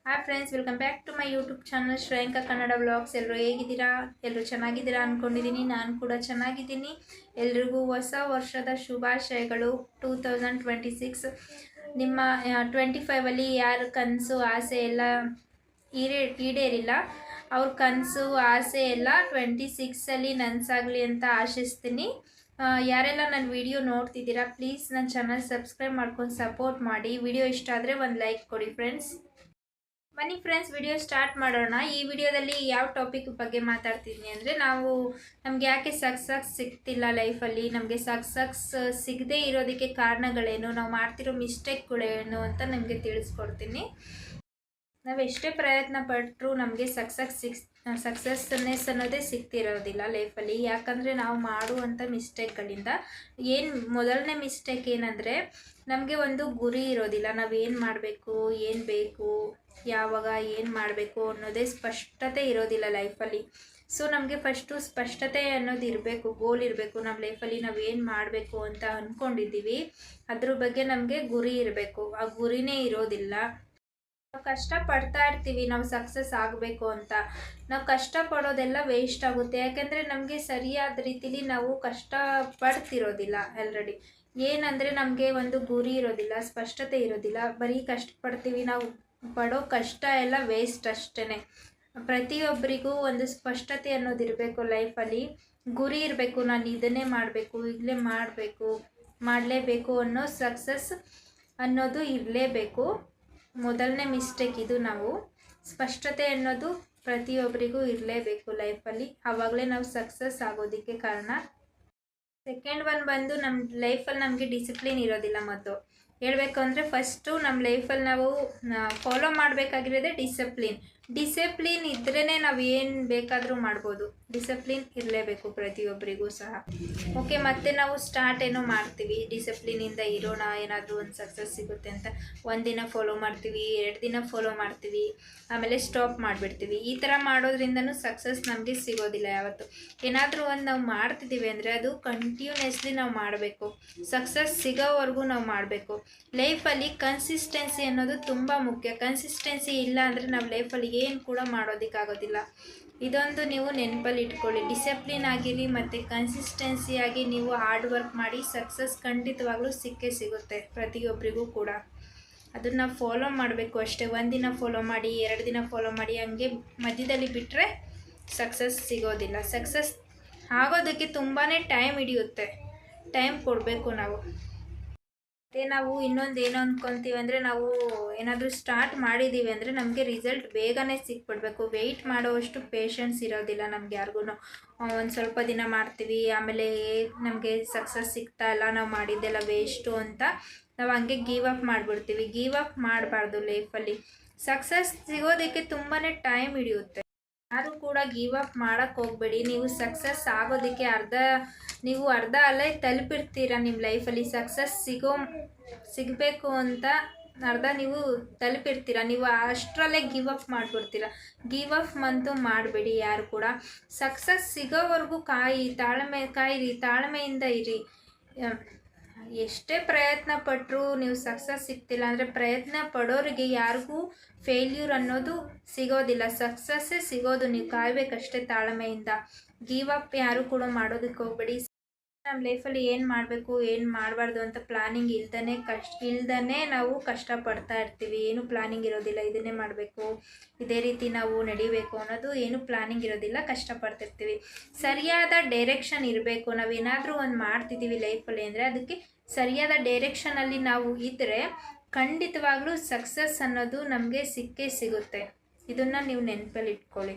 Hi friends, welcome back to my YouTube channel Shreyanka Kannada vlogs. ಎಲ್ಲರೂ ಹೇಗಿದ್ದೀರಾ? ಎಲ್ಲರೂ ಚೆನ್ನಾಗಿದ್ದೀರಾ ಅಂದ್ಕೊಂಡಿದ್ದೀನಿ. ನಾನು ಕೂಡ ಚೆನ್ನಾಗಿದ್ದೀನಿ. ಎಲ್ರಿಗೂ ಹೊಸ ವರ್ಷದ ಶುಭಾಶಯಗಳು. 2026 ನಿಮ್ಮ 25ಅಲ್ಲಿ ಯಾರ ಕನಸು ಆಸೆ ಎಲ್ಲ ಈಡೇರಿಲ್ಲ, ಅವ್ರ ಕನಸು ಆಸೆ ಎಲ್ಲ 26ಅಲ್ಲಿ ನನಸಾಗಲಿ ಅಂತ ಆಶಿಸ್ತೀನಿ. ಯಾರೆಲ್ಲ ನನ್ನ ವಿಡಿಯೋ ನೋಡ್ತಿದ್ದೀರಾ, ಪ್ಲೀಸ್ ನನ್ನ ಚಾನಲ್ ಸಬ್ಸ್ಕ್ರೈಬ್ ಮಾಡ್ಕೊಂಡು ಸಪೋರ್ಟ್ ಮಾಡಿ. ವಿಡಿಯೋ ಇಷ್ಟ ಆದರೆ ಒಂದು ಲೈಕ್ ಕೊಡಿ ಫ್ರೆಂಡ್ಸ್. ಬನ್ನಿ ಫ್ರೆಂಡ್ಸ್, ವಿಡಿಯೋ ಸ್ಟಾರ್ಟ್ ಮಾಡೋಣ. ಈ ವಿಡಿಯೋದಲ್ಲಿ ಯಾವ ಟಾಪಿಕ್ ಬಗ್ಗೆ ಮಾತಾಡ್ತಿದ್ದೀನಿ ಅಂದರೆ, ನಮಗೆ ಯಾಕೆ ಸಕ್ಸಸ್ ಸಿಗ್ತಿಲ್ಲ ಲೈಫಲ್ಲಿ, ನಮಗೆ ಸಕ್ಸಸ್ ಸಿಗದೇ ಇರೋದಕ್ಕೆ ಕಾರಣಗಳೇನು, ನಾವು ಮಾಡ್ತಿರೋ ಮಿಸ್ಟೇಕ್ಗಳೇನು ಅಂತ ನಿಮಗೆ ತಿಳಿಸ್ಕೊಡ್ತೀನಿ. ನಾವು ಎಷ್ಟೇ ಪ್ರಯತ್ನ ಪಟ್ಟರೂ ನಮಗೆ ಸಕ್ಸಸ್ನೆಸ್ ಅನ್ನೋದೇ ಸಿಗ್ತಿರೋದಿಲ್ಲ ಲೈಫಲ್ಲಿ. ಯಾಕಂದರೆ ನಾವು ಮಾಡುವಂಥ ಮಿಸ್ಟೇಕ್ಗಳಿಂದ. ಮೊದಲನೇ ಮಿಸ್ಟೇಕ್ ಏನಂದರೆ, ನಮಗೆ ಒಂದು ಗುರಿ ಇರೋದಿಲ್ಲ. ನಾವು ಏನು ಮಾಡಬೇಕು, ಏನು ಬೇಕು, ಯಾವಾಗ ಏನು ಮಾಡಬೇಕು ಅನ್ನೋದೇ ಸ್ಪಷ್ಟತೆ ಇರೋದಿಲ್ಲ ಲೈಫಲ್ಲಿ. ಸೊ ನಮಗೆ ಫಸ್ಟು ಸ್ಪಷ್ಟತೆ ಅನ್ನೋದು ಇರಬೇಕು, ಗೋಲ್ ಇರಬೇಕು. ನಮ್ಮ ಲೈಫಲ್ಲಿ ನಾವು ಏನು ಮಾಡಬೇಕು ಅಂತ ಅಂದ್ಕೊಂಡಿದ್ದೀವಿ, ಅದ್ರ ಬಗ್ಗೆ ನಮಗೆ ಗುರಿ ಇರಬೇಕು. ಆ ಗುರಿನೇ ಇರೋದಿಲ್ಲ. ನಾವು ಕಷ್ಟಪಡ್ತಾ ಇರ್ತೀವಿ ನಾವು ಸಕ್ಸಸ್ ಆಗಬೇಕು ಅಂತ. ನಾವು ಕಷ್ಟಪಡೋದೆಲ್ಲ ವೇಸ್ಟ್ ಆಗುತ್ತೆ. ಯಾಕೆಂದರೆ ನಮಗೆ ಸರಿಯಾದ ರೀತಿಲಿ ನಾವು ಕಷ್ಟಪಡ್ತಿರೋದಿಲ್ಲ ಆಲ್ರೆಡಿ. ಏನಂದರೆ ನಮಗೆ ಒಂದು ಗುರಿ ಇರೋದಿಲ್ಲ, ಸ್ಪಷ್ಟತೆ ಇರೋದಿಲ್ಲ, ಬರೀ ಕಷ್ಟಪಡ್ತೀವಿ. ನಾವು ಪಡೋ ಕಷ್ಟ ಎಲ್ಲ ವೇಸ್ಟ್ ಅಷ್ಟೇ. ಪ್ರತಿಯೊಬ್ಬರಿಗೂ ಒಂದು ಸ್ಪಷ್ಟತೆ ಅನ್ನೋದಿರಬೇಕು ಲೈಫಲ್ಲಿ. ಗುರಿ ಇರಬೇಕು, ನಾನು ಇದನ್ನೇ ಮಾಡಬೇಕು, ಈಗಲೇ ಮಾಡಲೇಬೇಕು ಅನ್ನೋ ಸಕ್ಸಸ್ ಅನ್ನೋದು ಇರಲೇಬೇಕು. ಮೊದಲನೇ ಮಿಸ್ಟೇಕ್ ಇದು. ನಾವು ಸ್ಪಷ್ಟತೆ ಅನ್ನೋದು ಪ್ರತಿಯೊಬ್ಬರಿಗೂ ಇರಲೇಬೇಕು ಲೈಫಲ್ಲಿ. ಆವಾಗಲೇ ನಾವು ಸಕ್ಸಸ್ ಆಗೋದಕ್ಕೆ ಕಾರಣ. ಸೆಕೆಂಡ್ ಒನ್ ಬಂದು, ನಮ್ಮ ಲೈಫಲ್ಲಿ ನಮಗೆ ಡಿಸಿಪ್ಲಿನ್ ಇರೋದಿಲ್ಲ. ಮತ್ತು ಹೇಳಬೇಕು ಅಂದರೆ, ಫಸ್ಟು ನಮ್ಮ ಲೈಫಲ್ಲಿ ನಾವು ಫಾಲೋ ಮಾಡಬೇಕಾಗಿರೋದೇ ಡಿಸಿಪ್ಲಿನ್ ಇದ್ರೇ ನಾವು ಏನು ಬೇಕಾದರೂ ಮಾಡ್ಬೋದು. ಡಿಸಿಪ್ಲಿನ್ ಇರಲೇಬೇಕು ಪ್ರತಿಯೊಬ್ಬರಿಗೂ ಸಹ. ಓಕೆ, ಮತ್ತೆ ನಾವು ಸ್ಟಾರ್ಟ್ ಏನೋ ಮಾಡ್ತೀವಿ, ಡಿಸಿಪ್ಲಿನಿಂದ ಇರೋಣ, ಏನಾದರೂ ಒಂದು ಸಕ್ಸಸ್ ಸಿಗುತ್ತೆ ಅಂತ. ಒಂದಿನ ಫಾಲೋ ಮಾಡ್ತೀವಿ, 2 ದಿನ ಫಾಲೋ ಮಾಡ್ತೀವಿ, ಆಮೇಲೆ ಸ್ಟಾಪ್ ಮಾಡಿಬಿಡ್ತೀವಿ. ಈ ಥರ ಮಾಡೋದ್ರಿಂದನೂ ಸಕ್ಸಸ್ ನಮಗೆ ಸಿಗೋದಿಲ್ಲ ಯಾವತ್ತು. ಏನಾದರೂ ಒಂದು ನಾವು ಮಾಡ್ತಿದ್ದೀವಿ ಅಂದರೆ ಅದು ಕಂಟಿನ್ಯೂಸ್ಲಿ ನಾವು ಮಾಡಬೇಕು. ಸಕ್ಸಸ್ ಸಿಗೋವರೆಗೂ ನಾವು ಮಾಡಬೇಕು. ಲೈಫಲ್ಲಿ ಕನ್ಸಿಸ್ಟೆನ್ಸಿ ಅನ್ನೋದು ತುಂಬ ಮುಖ್ಯ. ಕನ್ಸಿಸ್ಟೆನ್ಸಿ ಇಲ್ಲ ಅಂದರೆ ನಾವು ಲೈಫಲ್ಲಿ ಏನು ಕೂಡ ಮಾಡೋದಕ್ಕಾಗೋದಿಲ್ಲ. ಇದೊಂದು ನೀವು ನೆನಪಲ್ಲಿ ಇಟ್ಕೊಳ್ಳಿ. ಡಿಸಿಪ್ಲಿನ್ ಆಗಿರಿ ಮತ್ತು ಕನ್ಸಿಸ್ಟೆನ್ಸಿಯಾಗಿ ನೀವು ಹಾರ್ಡ್ ವರ್ಕ್ ಮಾಡಿ, ಸಕ್ಸಸ್ ಖಂಡಿತವಾಗ್ಲೂ ಸಿಗುತ್ತೆ ಪ್ರತಿಯೊಬ್ಬರಿಗೂ ಕೂಡ. ಅದನ್ನು ಫಾಲೋ ಮಾಡಬೇಕು ಅಷ್ಟೇ. ಒಂದಿನ ಫಾಲೋ ಮಾಡಿ, 2 ದಿನ ಫಾಲೋ ಮಾಡಿ, ಹಂಗೆ ಮಧ್ಯದಲ್ಲಿ ಬಿಟ್ಟರೆ ಸಕ್ಸಸ್ ಸಿಗೋದಿಲ್ಲ. ಸಕ್ಸಸ್ ಆಗೋದಕ್ಕೆ ತುಂಬಾ ಟೈಮ್ ಹಿಡಿಯುತ್ತೆ. ಟೈಮ್ ಕೊಡಬೇಕು ನಾವು. ಮತ್ತು ನಾವು ಇನ್ನೊಂದು ಏನು ಅಂದ್ಕೊತೀವಿ ಅಂದರೆ, ನಾವು ಏನಾದರೂ ಸ್ಟಾರ್ಟ್ ಮಾಡಿದ್ದೀವಿ ಅಂದರೆ ನಮಗೆ ರಿಸಲ್ಟ್ ಬೇಗನೆ ಸಿಕ್ಬಿಡ್ಬೇಕು. ವೆಯ್ಟ್ ಮಾಡೋವಷ್ಟು ಪೇಷನ್ಸ್ ಇರೋದಿಲ್ಲ ನಮ್ಗೆ ಯಾರಿಗೂ. ಒಂದು ಸ್ವಲ್ಪ ದಿನ ಮಾಡ್ತೀವಿ, ಆಮೇಲೆ ನಮಗೆ ಸಕ್ಸಸ್ ಸಿಗ್ತಾ ಇಲ್ಲ, ನಾವು ಮಾಡಿದ್ದೆಲ್ಲ ವೇಸ್ಟು ಅಂತ ನಾವು ಹಂಗೆ ಗಿವ್ ಅಪ್ ಮಾಡಿಬಿಡ್ತೀವಿ. ಗಿವ್ ಅಪ್ ಮಾಡಬಾರ್ದು ಲೈಫಲ್ಲಿ. ಸಕ್ಸಸ್ ಸಿಗೋದಕ್ಕೆ ತುಂಬಾ ಟೈಮ್ ಹಿಡಿಯುತ್ತೆ. ಯಾರು ಕೂಡ ಗಿವ್ ಅಪ್ ಮಾಡೋಕ್ಕೆ ಹೋಗಬೇಡಿ. ನೀವು ಸಕ್ಸಸ್ ಆಗೋದಕ್ಕೆ ಅರ್ಧ ಅಲ್ಲೇ ತಲುಪಿರ್ತೀರ. ನಿಮ್ಮ ಲೈಫಲ್ಲಿ ಸಕ್ಸಸ್ ಸಿಗಬೇಕು ಅಂತ ಅರ್ಧ ನೀವು ತಲುಪಿರ್ತೀರ. ನೀವು ಅಷ್ಟರಲ್ಲೇ ಗಿವ್ ಅಪ್ ಮಾಡಿಬಿಡ್ತೀರ. ಗಿವ್ ಅಪ್ ಅಂತೂ ಮಾಡಬೇಡಿ ಯಾರು ಕೂಡ. ಸಕ್ಸಸ್ ಸಿಗೋವರೆಗೂ ಕಾಯಿರಿ, ತಾಳ್ಮೆಯಿಂದ ಇರಿ. ಎಷ್ಟೇ ಪ್ರಯತ್ನ ಪಟ್ಟರೂ ನೀವು ಸಕ್ಸಸ್ ಸಿಗ್ತಿಲ್ಲ ಅಂದರೆ, ಪ್ರಯತ್ನ ಪಡೋರಿಗೆ ಯಾರಿಗೂ ಫೇಲ್ಯೂರ್ ಅನ್ನೋದು ಸಿಗೋದಿಲ್ಲ. ಸಕ್ಸಸ್ಸೇ ಸಿಗೋದು. ನೀವು ಕಾಯಬೇಕಷ್ಟೇ ತಾಳ್ಮೆಯಿಂದ. ಗಿವ್ ಅಪ್ ಯಾರು ಕೂಡ ಮಾಡೋದಕ್ಕೆ ಹೋಗಬೇಡಿ. ನಮ್ಮ ಲೈಫಲ್ಲಿ ಏನು ಮಾಡಬೇಕು, ಏನು ಮಾಡಬಾರ್ದು ಅಂತ ಪ್ಲ್ಯಾನಿಂಗ್ ಇಲ್ದೇ ನಾವು ಕಷ್ಟಪಡ್ತಾ ಇರ್ತೀವಿ. ಏನು ಪ್ಲ್ಯಾನಿಂಗ್ ಇರೋದಿಲ್ಲ. ಇದನ್ನೇ ಮಾಡಬೇಕು, ಇದೇ ರೀತಿ ನಾವು ನಡಿಬೇಕು ಅನ್ನೋದು ಏನು ಪ್ಲ್ಯಾನಿಂಗ್ ಇರೋದಿಲ್ಲ. ಕಷ್ಟಪಡ್ತಿರ್ತೀವಿ. ಸರಿಯಾದ ಡೈರೆಕ್ಷನ್ ಇರಬೇಕು. ನಾವೇನಾದರೂ ಒಂದು ಮಾಡ್ತಿದ್ದೀವಿ ಲೈಫಲ್ಲಿ ಅಂದರೆ ಅದಕ್ಕೆ ಸರಿಯಾದ ಡೈರೆಕ್ಷನಲ್ಲಿ ನಾವು ಇದ್ದರೆ ಖಂಡಿತವಾಗ್ಲೂ ಸಕ್ಸಸ್ ಅನ್ನೋದು ನಮಗೆ ಸಿಗುತ್ತೆ. ಇದನ್ನು ನೀವು ನೆನಪಲ್ಲಿ ಇಟ್ಕೊಳ್ಳಿ.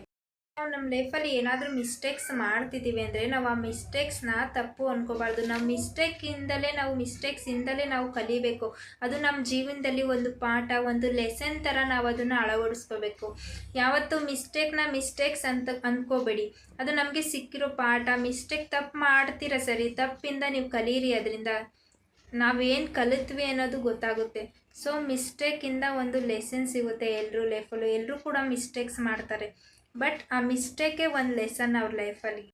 ನಾವು ನಮ್ಮ ಲೈಫಲ್ಲಿ ಏನಾದರೂ ಮಿಸ್ಟೇಕ್ಸ್ ಮಾಡ್ತಿದ್ದೀವಿ ಅಂದರೆ ನಾವು ಆ ಮಿಸ್ಟೇಕ್ಸ್ನ ತಪ್ಪು ಅಂದ್ಕೋಬಾರ್ದು. ನಮ್ಮ ಮಿಸ್ಟೇಕ್ಸಿಂದಲೇ ನಾವು ಕಲಿಬೇಕು. ಅದು ನಮ್ಮ ಜೀವನದಲ್ಲಿ ಒಂದು ಪಾಠ, ಒಂದು ಲೆಸನ್ ಥರ ನಾವು ಅದನ್ನು ಅಳವಡಿಸ್ಕೋಬೇಕು. ಯಾವತ್ತೂ ಮಿಸ್ಟೇಕ್ಸ್ ಅಂತ ಅಂದ್ಕೋಬೇಡಿ. ಅದು ನಮಗೆ ಸಿಕ್ಕಿರೋ ಪಾಠ. ತಪ್ಪು ಮಾಡ್ತೀರ ಸರಿ, ತಪ್ಪಿಂದ ನೀವು ಕಲೀರಿ. ಅದರಿಂದ ನಾವೇನು ಕಲಿತ್ವಿ ಅನ್ನೋದು ಗೊತ್ತಾಗುತ್ತೆ. ಸೊ ಮಿಸ್ಟೇಕಿಂದ ಒಂದು ಲೆಸನ್ ಸಿಗುತ್ತೆ. ಎಲ್ಲರೂ ಲೈಫಲ್ಲೂ ಎಲ್ಲರೂ ಕೂಡ ಮಿಸ್ಟೇಕ್ಸ್ ಮಾಡ್ತಾರೆ. ಬಟ್ ಆ ಮಿಸ್ಟೇಕೇ ಒಂದು ಲೆಸನ್ ಅವ್ರ ಲೈಫಲ್ಲಿ.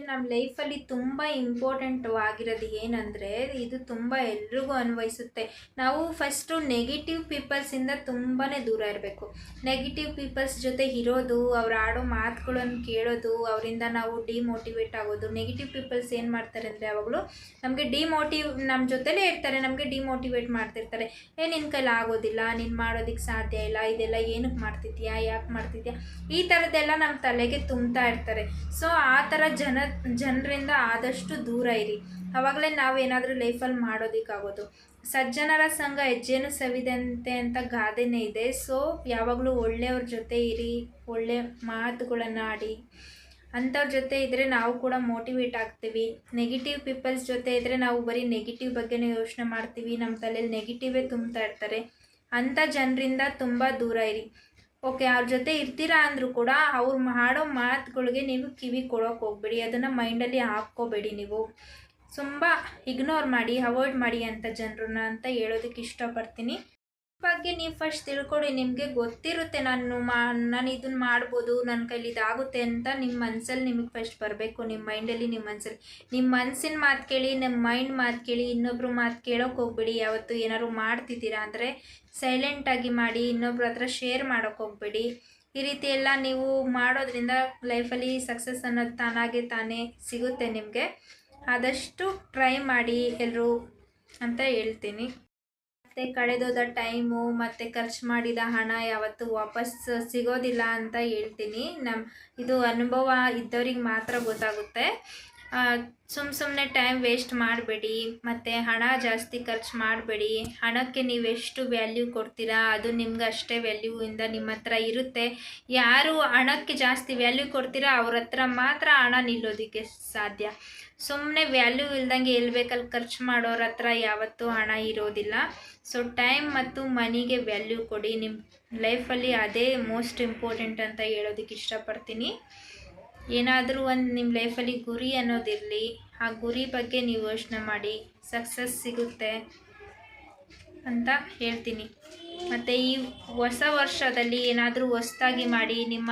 ನಮ್ಮ ಲೈಫಲ್ಲಿ ತುಂಬ ಇಂಪಾರ್ಟೆಂಟ್ ಆಗಿರೋದು ಏನಂದರೆ, ಇದು ತುಂಬ ಎಲ್ರಿಗೂ ಅನ್ವಯಿಸುತ್ತೆ. ನಾವು ಫಸ್ಟು ನೆಗೆಟಿವ್ ಪೀಪಲ್ಸಿಂದ ತುಂಬಾ ದೂರ ಇರಬೇಕು. ನೆಗೆಟಿವ್ ಪೀಪಲ್ಸ್ ಜೊತೆ ಇರೋದು, ಅವ್ರು ಆಡೋ ಮಾತುಗಳನ್ನು ಕೇಳೋದು, ಅವರಿಂದ ನಾವು ಡಿಮೋಟಿವೇಟ್ ಆಗೋದು. ನೆಗೆಟಿವ್ ಪೀಪಲ್ಸ್ ಏನು ಮಾಡ್ತಾರೆ ಅಂದರೆ, ಯಾವಾಗಲೂ ನಮಗೆ ನಮ್ಮ ಜೊತೆಲೇ ಇರ್ತಾರೆ, ನಮಗೆ ಡಿಮೋಟಿವೇಟ್ ಮಾಡ್ತಿರ್ತಾರೆ. ನಿನ್ನ ಕೈಲಿ ಆಗೋದಿಲ್ಲ, ನೀನು ಮಾಡೋದಕ್ಕೆ ಸಾಧ್ಯ ಇಲ್ಲ, ಇದೆಲ್ಲ ಏನಕ್ಕೆ ಮಾಡ್ತಿದ್ಯಾ, ಯಾಕೆ ಮಾಡ್ತಿದ್ಯಾ, ಈ ಥರದ್ದೆಲ್ಲ ನಮ್ಮ ತಲೆಗೆ ತುಂಬ್ತಾ ಇರ್ತಾರೆ. ಸೊ ಆ ಥರ ಜನರಿಂದ ಆದಷ್ಟು ದೂರ ಇರಿ. ಆವಾಗಲೇ ನಾವೇನಾದರೂ ಲೈಫಲ್ಲಿ ಮಾಡೋದಕ್ಕಾಗೋದು. ಸಜ್ಜನರ ಸಂಘ ಹೆಜ್ಜೆನು ಸವಿದಂತೆ ಅಂತ ಗಾದೆನೇ ಇದೆ. ಸೊ ಯಾವಾಗಲೂ ಒಳ್ಳೆಯವ್ರ ಜೊತೆ ಇರಿ, ಒಳ್ಳೆ ಮಾತುಗಳನ್ನು ಆಡಿ. ಅಂಥವ್ರ ಜೊತೆ ಇದ್ದರೆ ನಾವು ಕೂಡ ಮೋಟಿವೇಟ್ ಆಗ್ತೀವಿ. ನೆಗೆಟಿವ್ ಪೀಪಲ್ಸ್ ಜೊತೆ ಇದ್ದರೆ ನಾವು ಬರೀ ನೆಗೆಟಿವ್ ಬಗ್ಗೆನೇ ಯೋಚನೆ ಮಾಡ್ತೀವಿ, ನಮ್ಮ ತಲೆಯಲ್ಲಿ ನೆಗೆಟಿವೇ ತುಂಬ್ತಾ ಇರ್ತಾರೆ. ಅಂಥ ಜನರಿಂದ ತುಂಬ ದೂರ ಇರಿ. ಓಕೆ, ಅವ್ರ ಜೊತೆ ಇರ್ತೀರಾ ಅಂದರೂ ಕೂಡ ಅವ್ರು ಮಾಡೋ ಮಾತುಗಳಿಗೆ ನೀವು ಕಿವಿ ಕೊಡೋಕೆ ಹೋಗ್ಬೇಡಿ, ಅದನ್ನು ಮೈಂಡಲ್ಲಿ ಹಾಕ್ಕೋಬೇಡಿ. ನೀವು ತುಂಬ ಇಗ್ನೋರ್ ಮಾಡಿ, ಅವಾಯ್ಡ್ ಮಾಡಿ ಅಂಥ ಜನರನ್ನ ಅಂತ ಹೇಳೋದಕ್ಕೆ ಇಷ್ಟಪಡ್ತೀನಿ. ಬಗ್ಗೆ ನೀವು ಫಸ್ಟ್ ತಿಳ್ಕೊಳ್ಳಿ. ನಿಮಗೆ ಗೊತ್ತಿರುತ್ತೆ, ನಾನು ಇದನ್ನು ಮಾಡ್ಬೋದು, ನನ್ನ ಕೈಲಿ ಇದಾಗುತ್ತೆ ಅಂತ ನಿಮ್ಮ ಮನಸ್ಸಲ್ಲಿ ನಿಮಗೆ ಫಸ್ಟ್ ಬರಬೇಕು. ನಿಮ್ಮ ಮೈಂಡಲ್ಲಿ, ನಿಮ್ಮ ಮನಸ್ಸಿನ ಮಾತು ಕೇಳಿ, ನಿಮ್ಮ ಮೈಂಡ್ ಮಾತು ಕೇಳಿ, ಇನ್ನೊಬ್ರು ಮಾತು ಕೇಳೋಕೆ ಹೋಗ್ಬೇಡಿ. ಯಾವತ್ತು ಏನಾದ್ರು ಮಾಡ್ತಿದ್ದೀರಾ ಅಂದರೆ ಸೈಲೆಂಟಾಗಿ ಮಾಡಿ, ಇನ್ನೊಬ್ರ ಹತ್ರ ಶೇರ್ ಮಾಡೋಕೆ ಹೋಗ್ಬೇಡಿ. ಈ ರೀತಿ ಎಲ್ಲ ನೀವು ಮಾಡೋದ್ರಿಂದ ಲೈಫಲ್ಲಿ ಸಕ್ಸಸ್ ಅನ್ನೋದು ತಾನೇ ಸಿಗುತ್ತೆ ನಿಮಗೆ. ಆದಷ್ಟು ಟ್ರೈ ಮಾಡಿ ಎಲ್ಲರೂ ಅಂತ ಹೇಳ್ತೀನಿ. ಮತ್ತು ಕಳೆದೋದ ಟೈಮು ಮತ್ತು ಖರ್ಚು ಮಾಡಿದ ಹಣ ಯಾವತ್ತೂ ವಾಪಸ್ ಸಿಗೋದಿಲ್ಲ ಅಂತ ಹೇಳ್ತೀನಿ. ಇದು ಅನುಭವ ಇದ್ದವ್ರಿಗೆ ಮಾತ್ರ ಗೊತ್ತಾಗುತ್ತೆ. ಸುಮ್ಮನೆ ಟೈಮ್ ವೇಸ್ಟ್ ಮಾಡಬೇಡಿ, ಮತ್ತು ಹಣ ಜಾಸ್ತಿ ಖರ್ಚು ಮಾಡಬೇಡಿ. ಹಣಕ್ಕೆ ನೀವೆಷ್ಟು ವ್ಯಾಲ್ಯೂ ಕೊಡ್ತೀರಾ ಅದು ನಿಮ್ಗೆ ಅಷ್ಟೇ ವ್ಯಾಲ್ಯೂಯಿಂದ ನಿಮ್ಮ ಹತ್ರ ಇರುತ್ತೆ. ಯಾರು ಹಣಕ್ಕೆ ಜಾಸ್ತಿ ವ್ಯಾಲ್ಯೂ ಕೊಡ್ತೀರಾ ಅವ್ರ ಹತ್ರ ಮಾತ್ರ ಹಣ ನಿಲ್ಲೋದಕ್ಕೆ ಸಾಧ್ಯ. ಸುಮ್ಮನೆ ವ್ಯಾಲ್ಯೂ ಇಲ್ದಂಗೆ ಎಲ್ಲಿ ಬೇಕಲ್ಲಿ ಖರ್ಚು ಮಾಡೋರ ಹತ್ರ ಯಾವತ್ತೂ ಹಣ ಇರೋದಿಲ್ಲ. ಸೊ ಟೈಮ್ ಮತ್ತು ಮನಿಗೆ ವ್ಯಾಲ್ಯೂ ಕೊಡಿ. ನಿಮ್ಮ ಲೈಫಲ್ಲಿ ಅದೇ ಮೋಸ್ಟ್ ಇಂಪಾರ್ಟೆಂಟ್ ಅಂತ ಹೇಳೋದಕ್ಕೆ ಇಷ್ಟಪಡ್ತೀನಿ. ಏನಾದರೂ ಒಂದು ನಿಮ್ಮ ಲೈಫಲ್ಲಿ ಗುರಿ ಅನ್ನೋದಿರಲಿ, ಆ ಗುರಿ ಬಗ್ಗೆ ನೀವು ಯೋಚನೆ ಮಾಡಿ, ಸಕ್ಸಸ್ ಸಿಗುತ್ತೆ ಅಂತ ಹೇಳ್ತೀನಿ. ಮತ್ತು ಈ ಹೊಸ ವರ್ಷದಲ್ಲಿ ಏನಾದರೂ ಹೊಸ್ದಾಗಿ ಮಾಡಿ. ನಿಮ್ಮ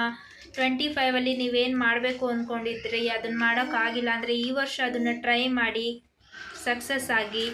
25 ನೀವೇನು ಮಾಡಬೇಕು ಅಂದ್ಕೊಂಡಿದ್ರಿ ಅದನ್ನು ಮಾಡೋಕ್ಕಾಗಿಲ್ಲ ಅಂದರೆ ಈ ವರ್ಷ ಅದನ್ನು ಟ್ರೈ ಮಾಡಿ, ಸಕ್ಸಸ್ ಆಗಿ.